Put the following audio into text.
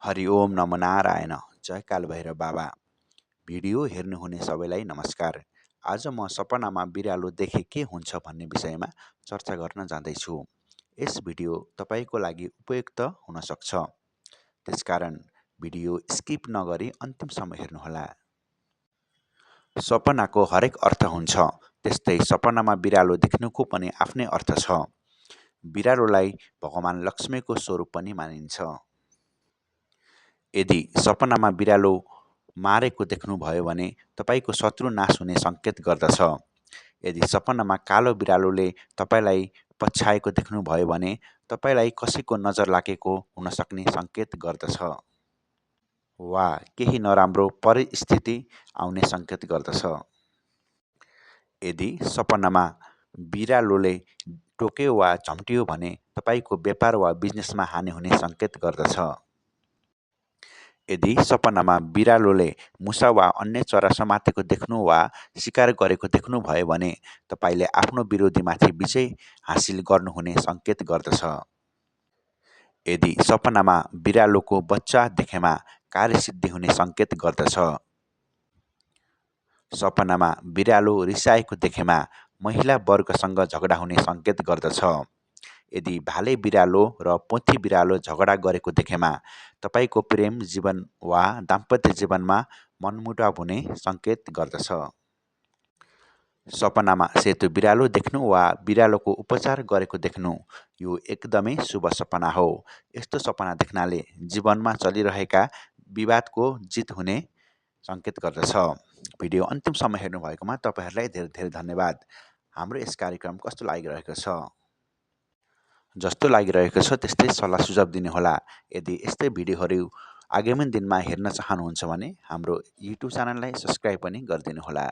हरि ओम नमो नारायण जय काल भैरव बाबा। भिडियो हेर्नुहुने सबैलाई नमस्कार। आज म सपनामा बिरालो देखे के हुन्छ भन्ने विषयमा चर्चा गर्न जाँदैछु। यस भिडियो तपाईँको लागि उपयुक्त हुन सक्छ। त्यसकारण भिडियो स्किप नगरी अन्तिमसम्म हेर्नुहोला। सपनाको हरेक अर्थ हुन्छ, त्यस्तै सपनामा बिरालो देख्नुको पनि आफ्नै अर्थ छ। बिरालोलाई भगवान लक्ष्मीको स्वरूप पनि मानिन्छ। यदि सपनामा बिरालो मारेको देख्नुभयो भने तपाईँको शत्रु नाश हुने सङ्केत गर्दछ। यदि सपनामा कालो बिरालोले तपाईँलाई पछ्याएको देख्नुभयो भने तपाईँलाई कसैको नजर लागेको हुन सक्ने सङ्केत गर्दछ वा केही नराम्रो परिस्थिति आउने सङ्केत गर्दछ। यदि सपनामा बिरालोले टोक्यो वा झम्ट्यो भने तपाईँको व्यापार वा बिजनेसमा हानि हुने सङ्केत गर्दछ। यदि सपनामा बिरालोले मुसा वा अन्य चरा समातेको देख्नु वा शिकार गरेको देख्नुभयो भने तपाईँले आफ्नो विरोधीमाथि विजय हासिल गर्नुहुने सङ्केत गर्दछ। यदि सपनामा बिरालोको बच्चा देखेमा कार्यसिद्धि हुने सङ्केत गर्दछ। सपनामा बिरालो रिसाएको देखेमा महिला वर्गसँग झगडा हुने सङ्केत गर्दछ। यदि भाले बिरालो र पोथी बिरालो झगडा गरेको देखेमा तपाईँको प्रेम जीवन वा दाम्पत्य जीवनमा मनमुटाव हुने सङ्केत गर्दछ। सपनामा सेतो बिरालो देख्नु वा बिरालोको उपचार गरेको देख्नु यो एकदमै शुभ सपना हो। यस्तो सपना देख्नाले जीवनमा चलिरहेका विवादको जित हुने सङ्केत गर्दछ। भिडियो अन्तिमसम्म हेर्नुभएकोमा तपाईँहरूलाई धेरै धेरै धन्यवाद। हाम्रो यस कार्यक्रम कस्तो लागिरहेको छ? जस्तो लागिरहेको छ त्यस्तै सल्लाह सुझाव दिनुहोला। यदि यस्तै भिडियोहरू आगामी दिनमा हेर्न चाहनुहुन्छ भने हाम्रो युट्युब च्यानललाई सब्सक्राइब पनि गरिदिनुहोला।